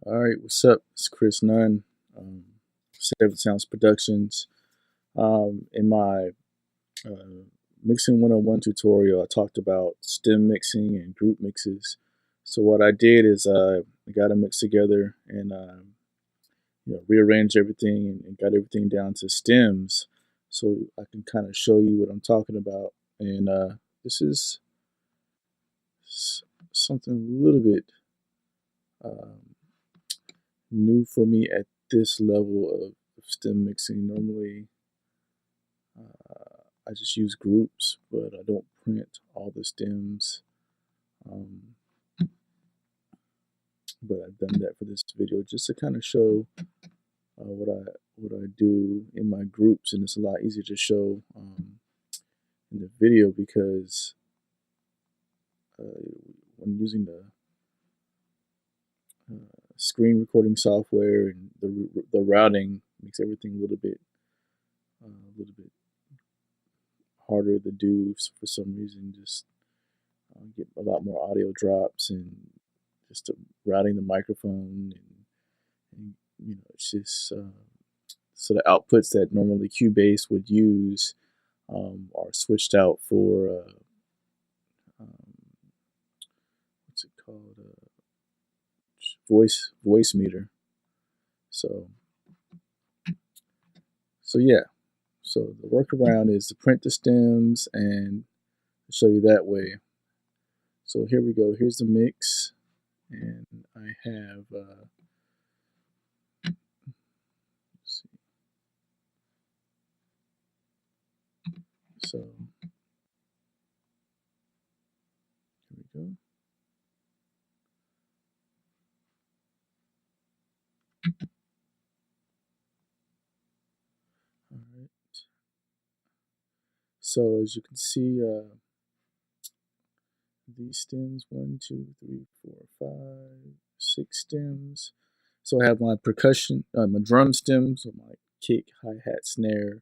All right, what's up? It's Chris Nunn, um, Seven Sounds Productions. In my uh, Mixing 101 tutorial, I talked about stem mixing and group mixes. So what I did is I got a mix together and rearranged everything and got everything down to stems, so I can kind of show you what I'm talking about. And this is something a little bit um, new for me at this level of stem mixing. Normally, I just use groups, but I don't print all the stems. Um, but I've done that for this video just to kind of show what I do in my groups, and it's a lot easier to show in the video because when using the screen recording software and the routing makes everything a little bit harder to do for some reason. Just get a lot more audio drops and just routing the microphone and it's just so the outputs that normally Cubase would use are switched out for um, what's it called, voice meter. So yeah. So the workaround is to print the stems and show you that way. So here we go. Here's the mix, and I have let's see. So here we go. All right. So as you can see, these stems, 1, 2, 3, 4, 5, 6 stems. So I have my percussion, my drum stems, so my kick, hi-hat, snare.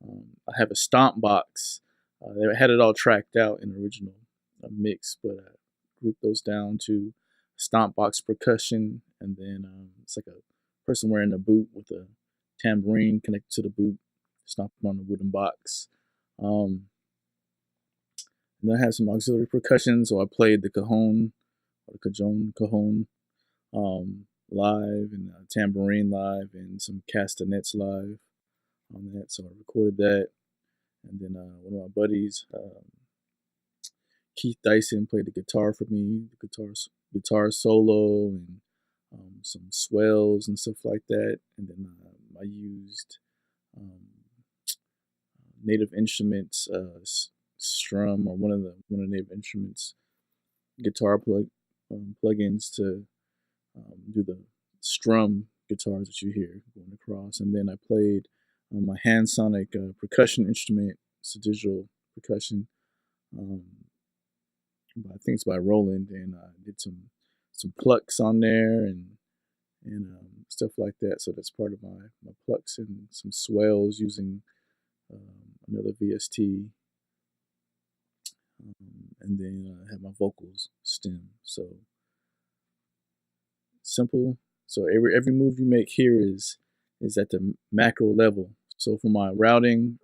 I have a stomp box. They had it all tracked out in the original mix, but I grouped those down to stomp box percussion, and then it's like a person wearing a boot with a tambourine connected to the boot, stomping on the wooden box. And then I have some auxiliary percussion, so I played the cajon or the cajon live, and tambourine live, and some castanets live on that. So I recorded that, and then one of my buddies, Keith Dyson, played the guitar for me, the guitar solo, and some swells and stuff like that. And then I used um, Native Instruments strum, or one of the Native Instruments guitar plugins to do the strum guitars that you hear going across. And then I played my hand sonic percussion instrument. It's a digital percussion. Um, I think it's by Roland, and I did some plucks on there and stuff like that. So that's part of my plucks, and some swells using another VST, and then I have my vocals stem. So simple. So every move you make here is at the macro level. So for my routing,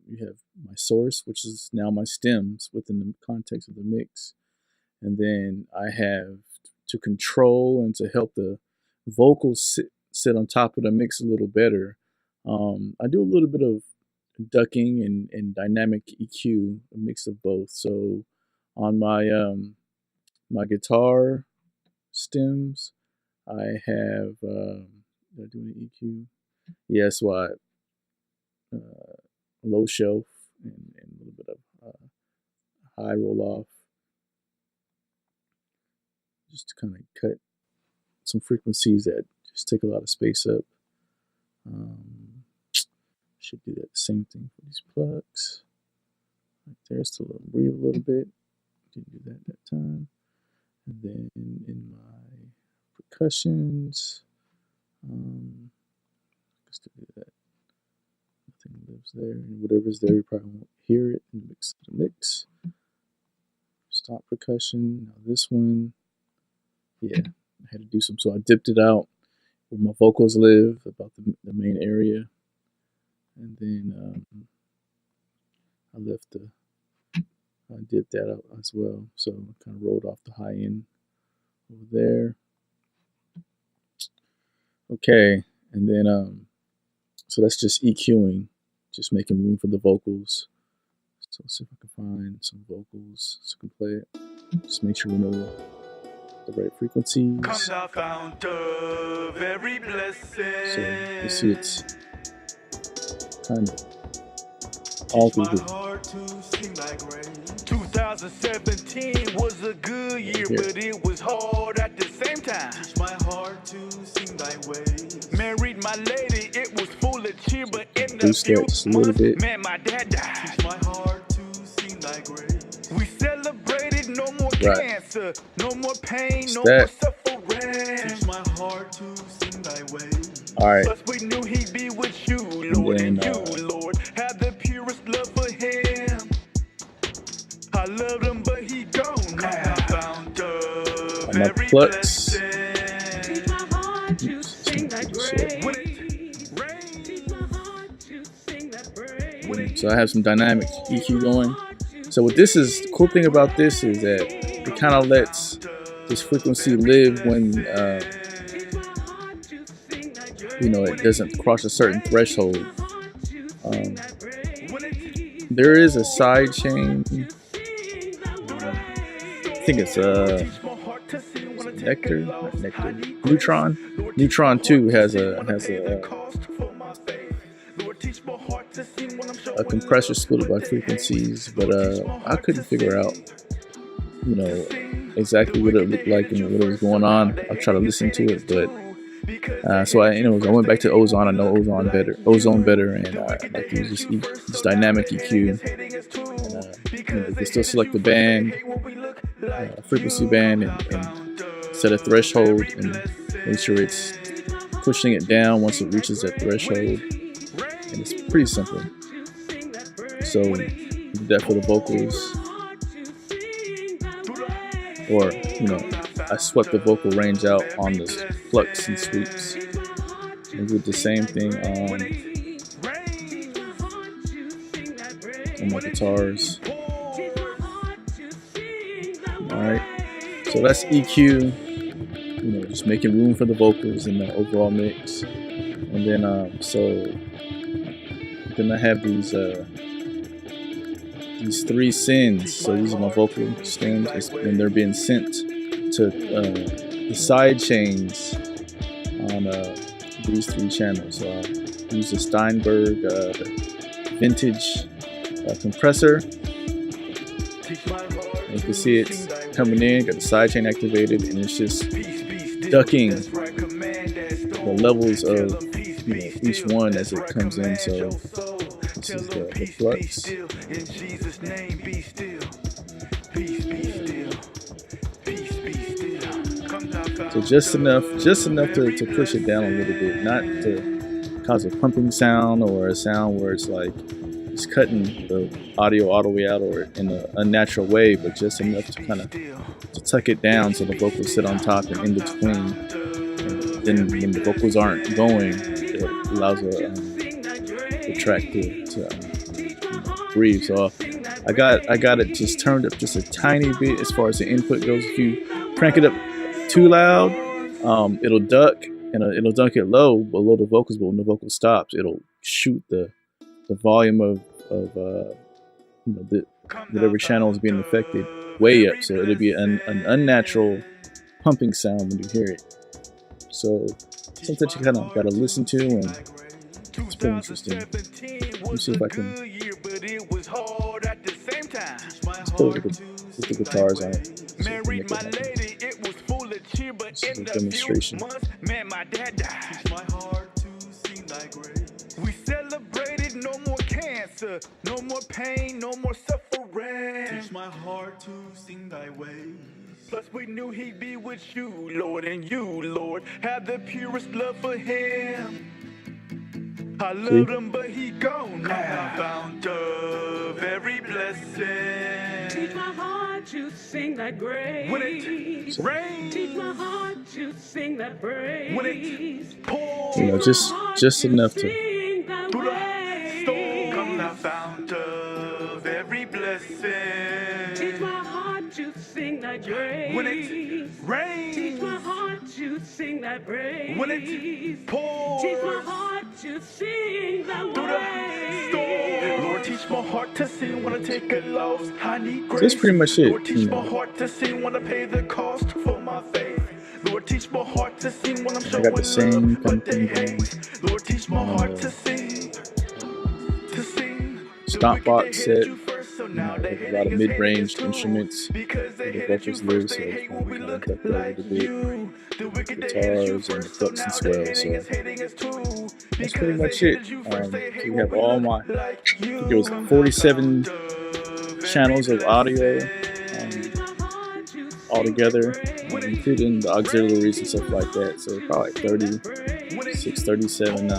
you have my source, which is now my stems within the context of the mix, and then I have to control and to help the vocals sit on top of the mix a little better. I do a little bit of ducking and dynamic EQ, a mix of both. So on my guitar stems, I have did I do any EQ? Yeah, so low shelf and a little bit of high roll off, just to kind of cut some frequencies that just take a lot of space up. Um, should do that same thing for these plugs. Right there, still breathe a little bit. Didn't do that time. And then in my percussions, just to do that. Nothing lives there, and whatever's there, you probably won't hear it in the mix. Stop percussion. Now this one, yeah, I had to do some, so I dipped it out where my vocals live, about the main area, and then I left I dipped that out as well. So I kind of rolled off the high end over there. Okay, and then so that's just EQing, just making room for the vocals. So let's see if I can find some vocals so I can play it. Just make sure we know the right frequencies. So you see it's kind of all through the 2017 was a good year, but it was hard at the same time. Teach my heart to sing thy ways. Married my lady, it was full of cheer, but in the few months, man, my dad died. Teach my heart to sing thy grace. We celebrated no more cancer, no more pain, no more suffering. Teach my heart to sing thy ways. All right. Plus we knew he'd be with you, Lord, and you, Lord, had the purest love for him. I loved him, but he gone now. Found the very plucks. Teach my heart to sing that praise. So I have some dynamic EQ going. So what this is, the cool thing about this is that it kind of lets this frequency live when it doesn't cross a certain threshold. There is a side chain. I think it's Nectar, not Nectar. Neutron. Neutron 2 has a compressor split by frequencies, but I couldn't figure out, exactly what it looked like and what was going on. I'll try to listen to it, but so I went back to Ozone. I know Ozone better, and I like to use this dynamic EQ. And, you can still select the band, frequency band, and set a threshold, and make sure it's pushing it down once it reaches that threshold. And it's pretty simple. So you do that for the vocals, or I swept the vocal range out on the plucks and sweeps, and did the same thing on my guitars. Alright, so that's EQ, just making room for the vocals in the overall mix. And then then I have these 3 sends. So these are my vocal stems, and they're being sent to the side chains on these 3 channels. So I use the Steinberg vintage compressor. You can see it's coming in, got the sidechain activated, and it's just ducking the levels of each one as it comes in. So this is the flux. So just enough to push it down a little bit, not to cause a pumping sound or a sound where it's like it's cutting the audio all the way out or in an unnatural way, but just enough to kind of to tuck it down so the vocals sit on top and in between. And then when the vocals aren't going, it allows the track to breathe. So I got it just turned up just a tiny bit as far as the input goes. If you crank it up too loud, it'll duck, and it'll duck it below the vocals, but when the vocal stops, it'll shoot the volume of whatever channel is being affected way up, so it'll be an unnatural pumping sound when you hear it. So something you kind of got to listen to, and it's pretty interesting. Let me see if I can let's put the guitars on it. So we can make it happen. This is a demonstration. We celebrated no more cancer, no more pain, no more suffering. Teach my heart to sing thy ways. Plus we knew he'd be with you, Lord, and you, Lord, had the purest love for him. I loved him, but he gone now. I found a very blessing. Teach my heart heart to sing that grace. When it rains, teach my heart to sing that praise. When it pours, you know, just enough to. Through the storm, come the fount of every blessing. Teach my heart to sing that grace. When it rains, teach my heart to sing that praise. When it pours, teach my heart to sing that through the storm. Lord, teach my heart to sing when I take a loss. I need grace. That's pretty much it. Lord, teach my heart to sing when I pay the cost for my faith. Lord, teach my heart to sing when I'm showing I got the same kind of thing going. Lord, teach my heart to sing, to sing. Stomp box set. You know, a lot of mid-range instruments where the vocals live, so it's kind of up there a little bit. Guitars and the ducks and swells. So that's pretty much it. So you have all my, I think it was 47 channels of audio all together, including the auxiliaries and stuff like that. So probably 36, 37,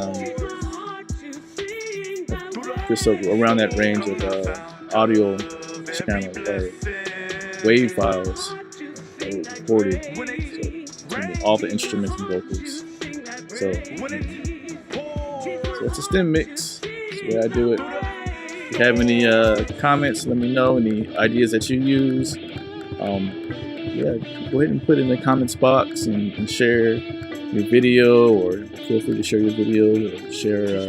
just around that range of audio channel wave files recorded. So all the instruments and vocals. So it's a stem mix. That's the way I do it. If you have any comments, let me know. Any ideas that you use. Yeah, go ahead and put it in the comments box and share your video, or feel free to share your video, or share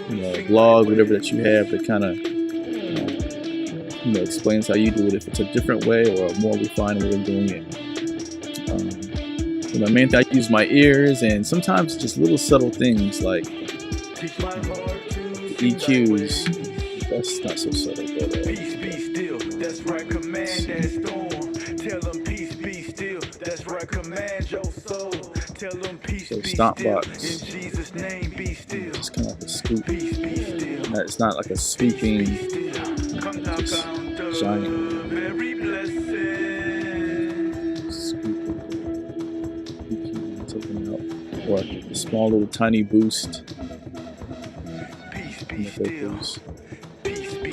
a blog, whatever that you have that kind of explains how you do it, if it's a different way or a more refined way of doing it. Main thing, I use my ears, and sometimes just little subtle things like EQs. That's not so subtle, but peace be still, that's right, command that storm. Tell them peace be still, that's right, command your soul. Tell them peace be stomp still, box. in Jesus' name be still. It's kind of like a scoop. Peace be still. It's not like a sweeping, just giant taking out, or a small little tiny boost. Peace be still. Peace be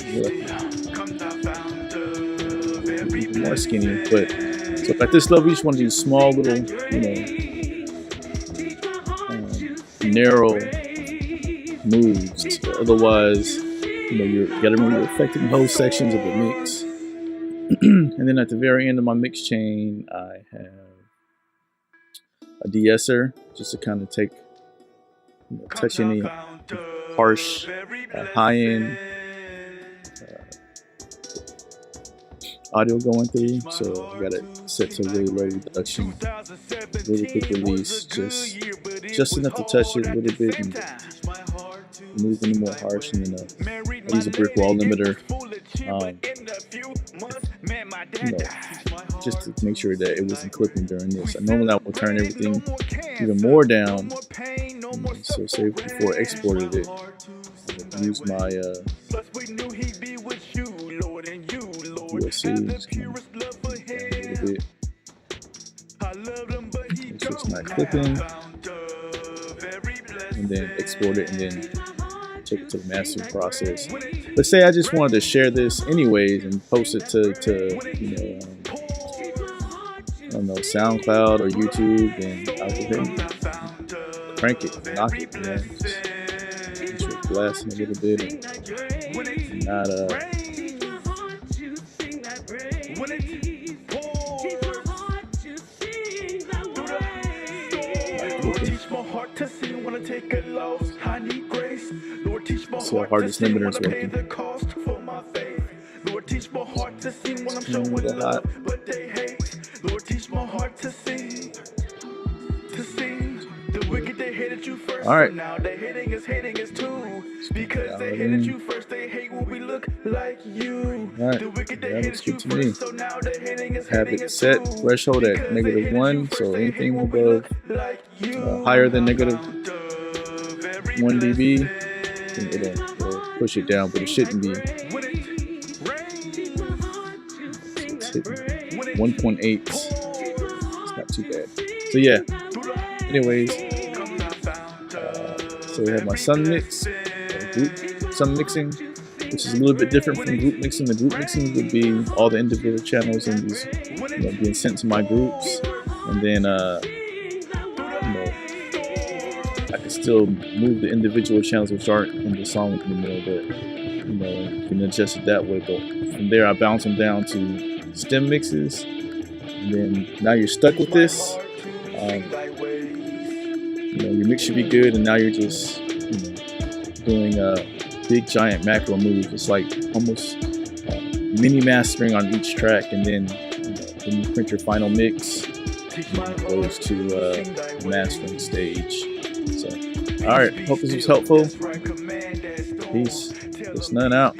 More skinny, but so at this level, you just want to do small little, narrow moves. Otherwise, you gotta remember you're affecting whole sections of the mix. And then at the very end of my mix chain, I have a de-esser, just to kind of touch any harsh, high-end audio going through. So I got it set to really low reduction, really quick release, just enough to touch it a little bit and move any more harsh. And then I use a brick wall limiter, just to make sure that it wasn't clipping during this. Normally I will turn everything even more down. So say before I exported it, I use my DLC, just kind of a little bit. Make sure it's not clipping, and then export it, and then take it to the mastering process. But say I just wanted to share this anyways and post it to I don't know, SoundCloud or YouTube, then I'll go ahead and crank it, knock it, just make sure it's blasting a little bit and not see how hard this limiter is working. Lord, teach my heart to sing when I'm showing love, but they hate. Lord, teach my heart to sing, to sing. The wicked, they hated you first. All right. So now they hating us too. Because they hated you first, they hate when we look like you. All right. The wicked, they That hated looks you good to me. first. So now they hating us Have it set threshold at -1, so anything above higher than -1 dB, then it'll push it down, but it shouldn't be. It's hitting 1.8. It's not too bad. So yeah. Anyways, so we have my sun mix, group sun mixing, which is a little bit different from group mixing. The group mixing would be all the individual channels and these, being sent to my groups, and then I could still move the individual channels which aren't in the song anymore, but you can adjust it that way. But from there, I bounce them down to stem mixes, and then now you're stuck with this. Your mix should be good, and now you're just doing a big giant macro move. It's like almost mini mastering on each track, and then when you print your final mix, it goes to the mastering stage. So, all right, hope this was helpful. Peace. It's Nunn out.